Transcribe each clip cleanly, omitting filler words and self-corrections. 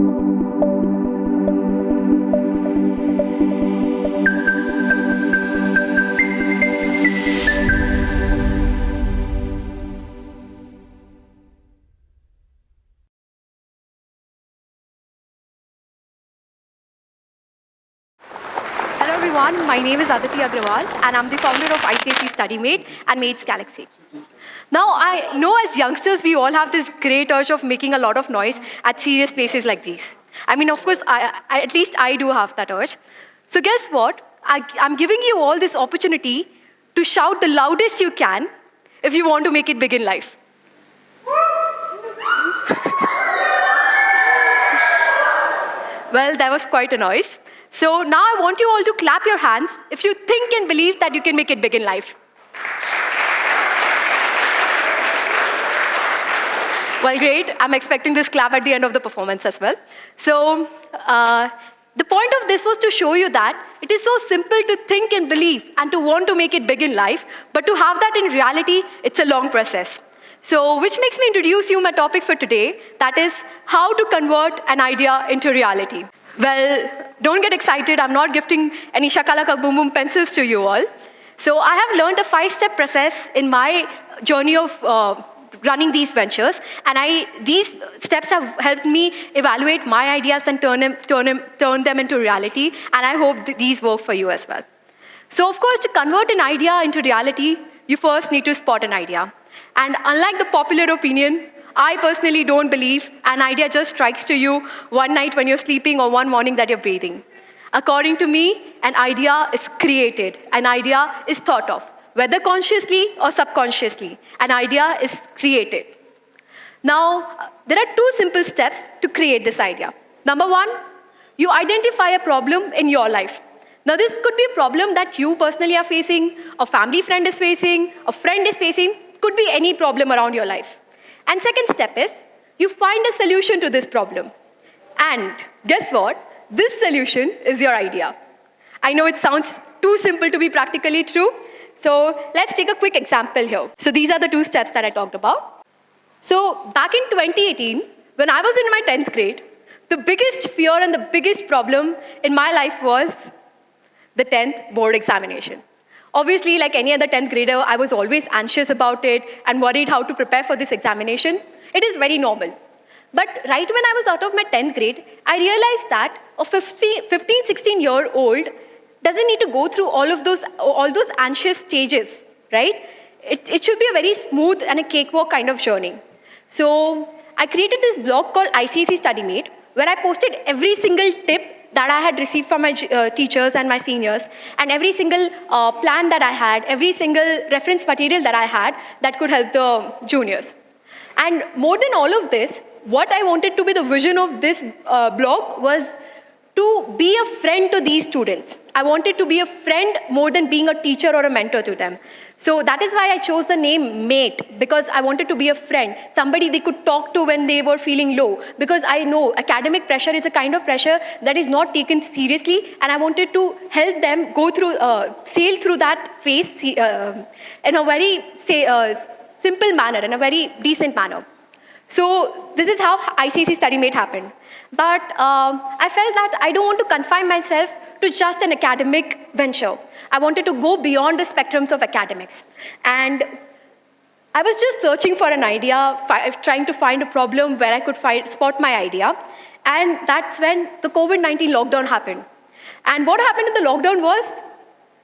Hello everyone, my name is Aditi Agrawal and I'm the founder of ICSE StudyMate and Maids Galaxy. Now I know as youngsters we all have this great urge of making a lot of noise at serious places like these. I mean, of course, at least I do have that urge. So guess what? I'm giving you all this opportunity to shout the loudest you can if you want to make it big in life. Well, that was quite a noise. So now I want you all to clap your hands if you think and believe that you can make it big in life. Well, great. I'm expecting this clap at the end of the performance as well. So the point of this was to show you that it is so simple to think and believe and to want to make it big in life, but to have that in reality, it's a long process. So which makes me introduce you my topic for today, that is how to convert an idea into reality. Well, don't get excited. I'm not gifting any shakalaka boom boom pencils to you all. So I have learned a 5-step process in my journey of running these ventures, and these steps have helped me evaluate my ideas and turn them into reality, and I hope these work for you as well. So of course, to convert an idea into reality, you first need to spot an idea. And unlike the popular opinion, I personally don't believe an idea just strikes to you one night when you're sleeping or one morning that you're breathing. According to me, an idea is created. An idea is thought of, whether consciously or subconsciously. An idea is created. Now, there are 2 simple steps to create this idea. Number 1, you identify a problem in your life. Now, this could be a problem that you personally are facing, a family friend is facing, a friend is facing, could be any problem around your life. And second step is, you find a solution to this problem. And guess what? This solution is your idea. I know it sounds too simple to be practically true. So let's take a quick example here. So these are the 2 steps that I talked about. So back in 2018, when I was in my 10th grade, the biggest fear and the biggest problem in my life was the 10th board examination. Obviously, like any other 10th grader, I was always anxious about it and worried how to prepare for this examination. It is very normal. But right when I was out of my 10th grade, I realized that a 15, 16-year-old doesn't need to go through all those anxious stages, right? It should be a very smooth and a cakewalk kind of journey. So I created this blog called ICSE StudyMate, where I posted every single tip that I had received from my teachers and my seniors, and every single plan that I had, every single reference material that I had that could help the juniors. And more than all of this, what I wanted to be the vision of this blog was to be a friend to these students. I wanted to be a friend more than being a teacher or a mentor to them. So that is why I chose the name Mate, because I wanted to be a friend, somebody they could talk to when they were feeling low. Because I know academic pressure is a kind of pressure that is not taken seriously, and I wanted to help them go through, sail through that phase in a very simple manner, in a very decent manner. So this is how ICSE StudyMate happened. But I felt that I don't want to confine myself to just an academic venture. I wanted to go beyond the spectrums of academics. And I was just searching for an idea, trying to find a problem where I could spot my idea. And that's when the COVID-19 lockdown happened. And what happened in the lockdown was,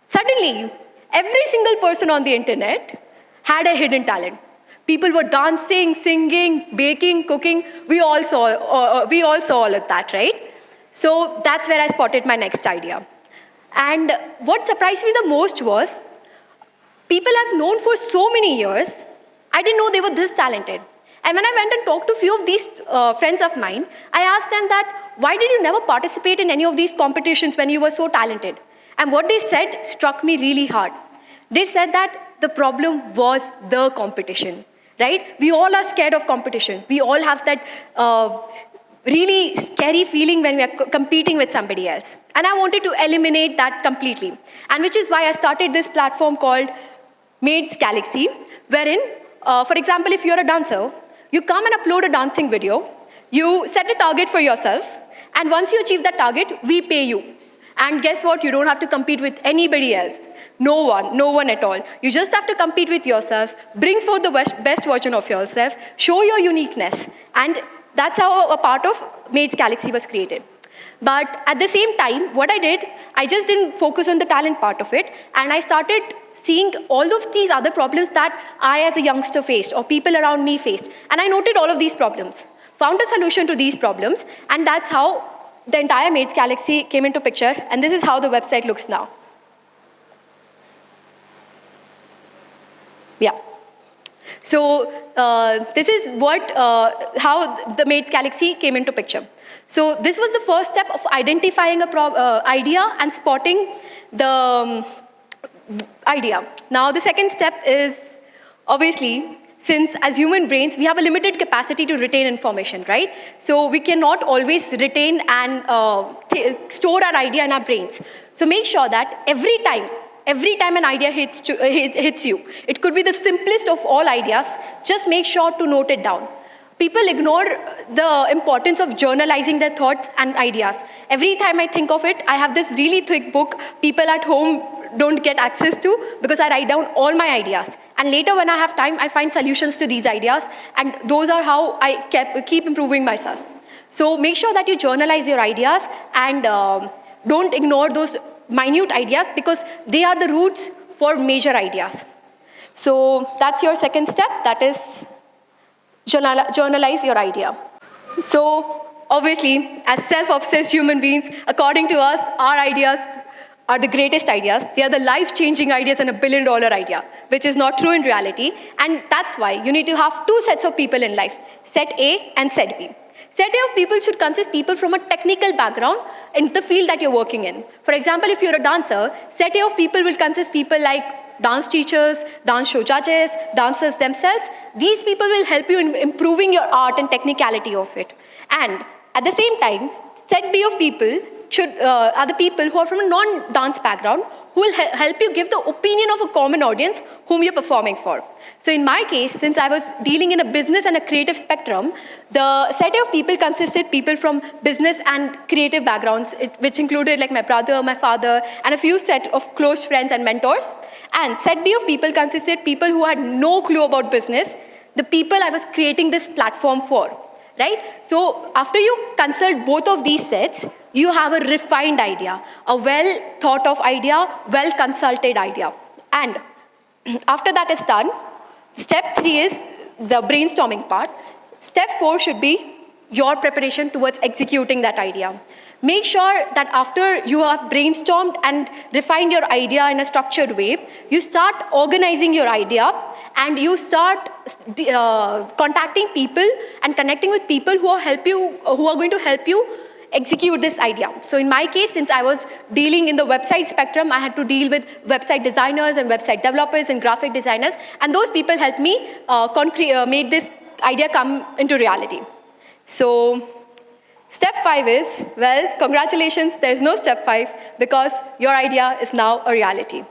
suddenly, every single person on the internet had a hidden talent. People were dancing, singing, baking, cooking. We all saw all of that, right? So that's where I spotted my next idea. And what surprised me the most was, people I've known for so many years, I didn't know they were this talented. And when I went and talked to a few of these friends of mine, I asked them that, why did you never participate in any of these competitions when you were so talented? And what they said struck me really hard. They said that the problem was the competition, right? We all are scared of competition. We all have that really scary feeling when we are competing with somebody else. And I wanted to eliminate that completely. And which is why I started this platform called Maids Galaxy, wherein, for example, if you're a dancer, you come and upload a dancing video, You set a target for yourself, and once you achieve that target, we pay you. And guess what? You don't have to compete with anybody else. No one at all. You just have to compete with yourself, bring forth the best version of yourself, show your uniqueness, and that's how a part of Maids Galaxy was created. But at the same time, what I did, I just didn't focus on the talent part of it, and I started seeing all of these other problems that I as a youngster faced, or people around me faced. And I noted all of these problems, found a solution to these problems, and that's how the entire Maids Galaxy came into picture, and this is how the website looks now. Yeah. So this is how the Maids Galaxy came into picture. So this was the first step of identifying a idea and spotting the idea. Now the second step is, obviously, since as human brains, we have a limited capacity to retain information, right? So we cannot always retain and store our idea in our brains. So make sure that every time an idea hits you, it could be the simplest of all ideas, just make sure to note it down. People ignore the importance of journalizing their thoughts and ideas. Every time I think of it, I have this really thick book people at home don't get access to, because I write down all my ideas. And later when I have time, I find solutions to these ideas, and those are how I keep improving myself. So make sure that you journalize your ideas, and don't ignore those minute ideas, because they are the roots for major ideas. So that's your second step, that is journalize your idea. So obviously, as self-obsessed human beings, according to us, our ideas are the greatest ideas. They are the life-changing ideas and $1 billion idea, which is not true in reality. And that's why you need to have two sets of people in life, set A and set B. Set A of people should consist people from a technical background in the field that you're working in. For example, if you're a dancer, set A of people will consist people like dance teachers, dance show judges, dancers themselves. These people will help you in improving your art and technicality of it. And at the same time, set B of people are the people who are from a non-dance background, who will help you give the opinion of a common audience whom you're performing for. So in my case, since I was dealing in a business and a creative spectrum, the set of people consisted people from business and creative backgrounds, which included like my brother, my father, and a few set of close friends and mentors. And set B of people consisted people who had no clue about business, the people I was creating this platform for, right? So after you consult both of these sets, you have a refined idea, a well thought of idea, well consulted idea. And after that is done, step 3 is the brainstorming part. Step 4 should be your preparation towards executing that idea. Make sure that after you have brainstormed and refined your idea in a structured way, you start organizing your idea, and you start contacting people and connecting with people who are going to help you execute this idea. So in my case, since I was dealing in the website spectrum, I had to deal with website designers and website developers and graphic designers, and those people helped me make this idea come into reality. So step 5 is, well, congratulations, there's no step 5, because your idea is now a reality.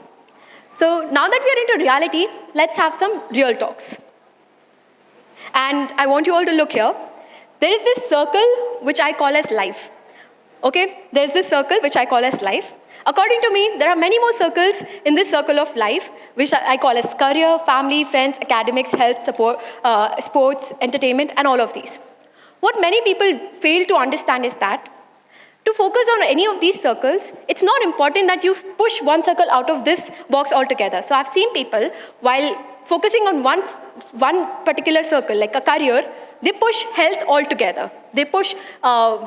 So now that we are into reality, let's have some real talks. And I want you all to look here. There is this circle which I call as life. Okay, there's this circle which I call as life. According to me, there are many more circles in this circle of life, which I call as career, family, friends, academics, health, support, sports, entertainment, and all of these. What many people fail to understand is that to focus on any of these circles, it's not important that you push one circle out of this box altogether. So I've seen people, while focusing on one particular circle, like a career, they push health altogether. They push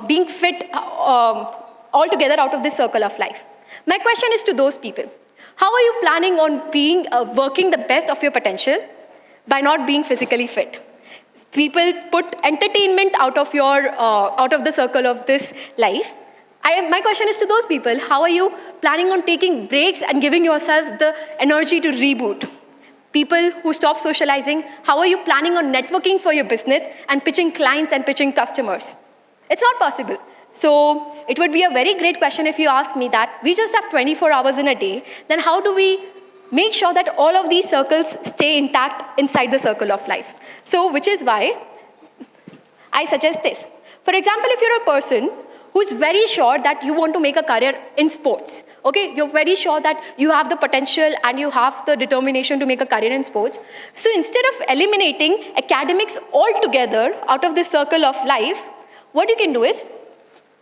being fit altogether out of this circle of life. My question is to those people. How are you planning on working the best of your potential by not being physically fit? People put entertainment out of the circle of this life. My question is to those people. How are you planning on taking breaks and giving yourself the energy to reboot? People who stop socializing, how are you planning on networking for your business and pitching clients and pitching customers? It's not possible. So it would be a very great question if you ask me that we just have 24 hours in a day, then how do we make sure that all of these circles stay intact inside the circle of life? So which is why I suggest this. For example, if you're a person who's very sure that you want to make a career in sports, okay? You're very sure that you have the potential and you have the determination to make a career in sports. So instead of eliminating academics altogether out of the circle of life, what you can do is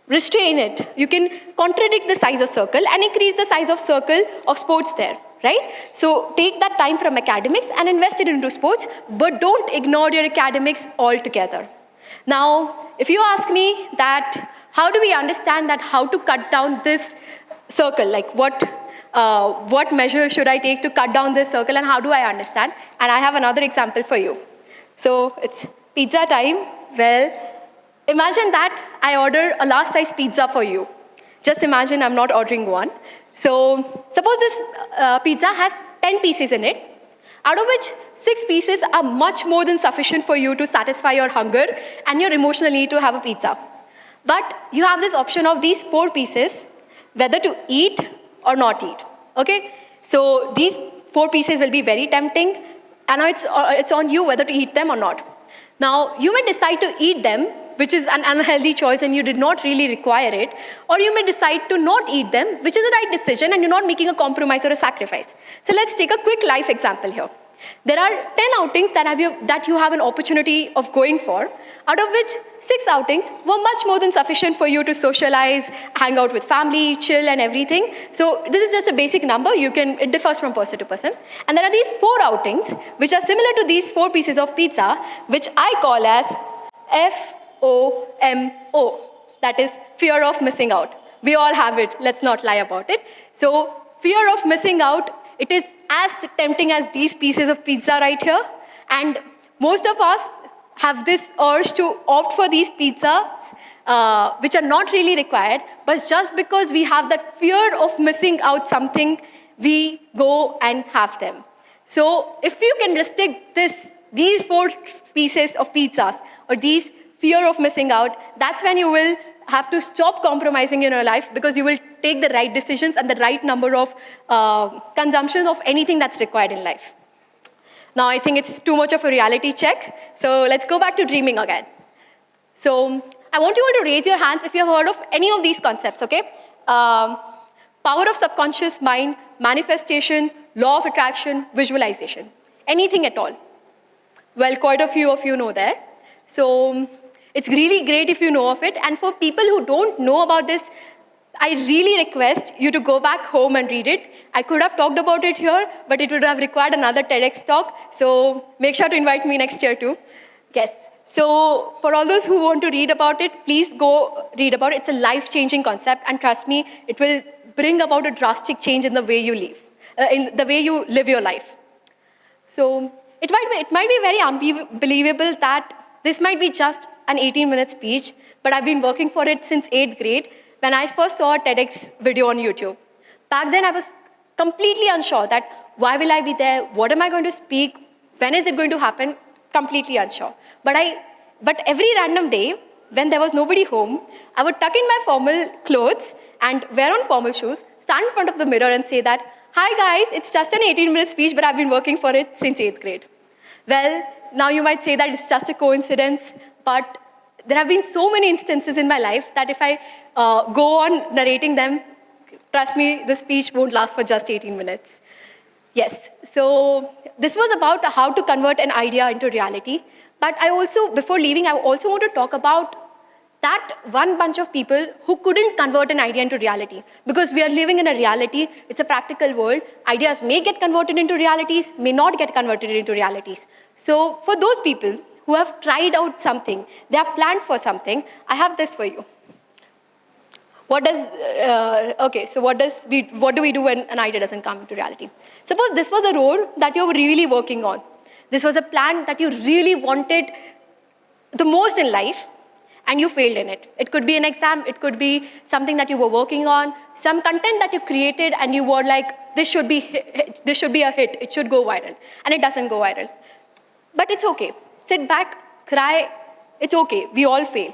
restrain it. You can contradict the size of circle and increase the size of circle of sports there, right? So take that time from academics and invest it into sports, but don't ignore your academics altogether. Now, if you ask me that, how do we understand that how to cut down this circle? Like what measure should I take to cut down this circle and how do I understand? And I have another example for you. So it's pizza time. Well, imagine that I order a large size pizza for you. Just imagine I'm not ordering one. So suppose this pizza has 10 pieces in it, out of which 6 pieces are much more than sufficient for you to satisfy your hunger and your emotional need to have a pizza. But you have this option of these 4 pieces, whether to eat or not eat, okay? So these 4 pieces will be very tempting, and now it's on you whether to eat them or not. Now, you may decide to eat them, which is an unhealthy choice and you did not really require it, or you may decide to not eat them, which is the right decision and you're not making a compromise or a sacrifice. So let's take a quick life example here. There are 10 outings that you have an opportunity of going for, out of which 6 outings were much more than sufficient for you to socialize, hang out with family, chill and everything. So this is just a basic number. It differs from person to person. And there are these 4 outings, which are similar to these 4 pieces of pizza, which I call as FOMO. That is fear of missing out. We all have it. Let's not lie about it. So fear of missing out, it is as tempting as these pieces of pizza right here. And most of us have this urge to opt for these pizzas, which are not really required, but just because we have that fear of missing out something, we go and have them. So if you can restrict these 4 pieces of pizzas, or these fear of missing out, that's when you will have to stop compromising in your life, because you will take the right decisions and the right number of consumption of anything that's required in life. Now, I think it's too much of a reality check. So let's go back to dreaming again. So I want you all to raise your hands if you have heard of any of these concepts, okay? Power of subconscious mind, manifestation, law of attraction, visualization. Anything at all. Well, quite a few of you know that. So it's really great if you know of it. And for people who don't know about this, I really request you to go back home and read it. I could have talked about it here, but it would have required another TEDx talk. So make sure to invite me next year too. Yes. So for all those who want to read about it, please go read about it. It's a life-changing concept, and trust me, it will bring about a drastic change in the way you live, your life. So it might be very unbelievable that this might be just an 18-minute speech, but I've been working for it since 8th grade when I first saw a TEDx video on YouTube. Back then, I was completely unsure that why will I be there? What am I going to speak? When is it going to happen? Completely unsure. But every random day, when there was nobody home, I would tuck in my formal clothes and wear on formal shoes, stand in front of the mirror and say that, hi guys, it's just an 18-minute speech, but I've been working for it since 8th grade. Well, now you might say that it's just a coincidence, but there have been so many instances in my life that if I go on narrating them, trust me, the speech won't last for just 18 minutes. Yes, so this was about how to convert an idea into reality. But before leaving, I also want to talk about that one bunch of people who couldn't convert an idea into reality. Because we are living in a reality, it's a practical world. Ideas may get converted into realities, may not get converted into realities. So for those people who have tried out something, they have planned for something, I have this for you. What do we do when an idea doesn't come into reality? Suppose this was a road that you were really working on. This was a plan that you really wanted the most in life, and you failed in it. It could be an exam, it could be something that you were working on, some content that you created and you were like, this should be a hit, it should go viral, and it doesn't go viral. But it's okay. Sit back, cry, it's okay, we all fail.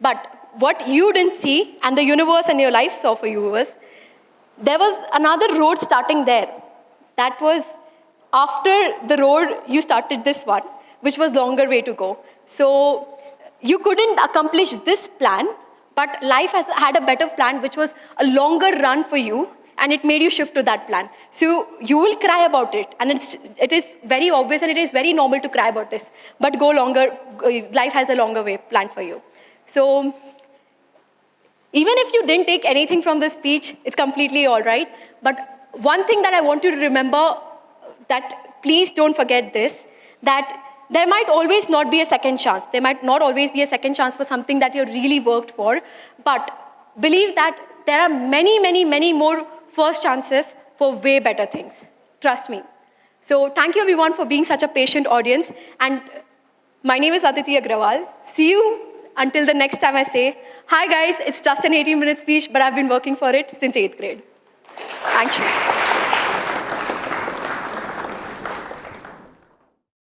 But what you didn't see, and the universe and your life saw for you, was there was another road starting there. That was after the road you started this one, which was longer way to go. So you couldn't accomplish this plan, but life has had a better plan, which was a longer run for you, and it made you shift to that plan. So you will cry about it, and it is very obvious, and it is very normal to cry about this. But go longer, life has a longer way planned for you. So even if you didn't take anything from this speech, it's completely all right. But one thing that I want you to remember, that please don't forget this, that there might always not be a second chance. There might not always be a second chance for something that you really worked for. But believe that there are many, many, many more first chances for way better things. Trust me. So thank you everyone for being such a patient audience. And my name is Aditi Agrawal. See you until the next time I say, hi guys, it's just an 18-minute speech, but I've been working for it since 8th grade. Thank you.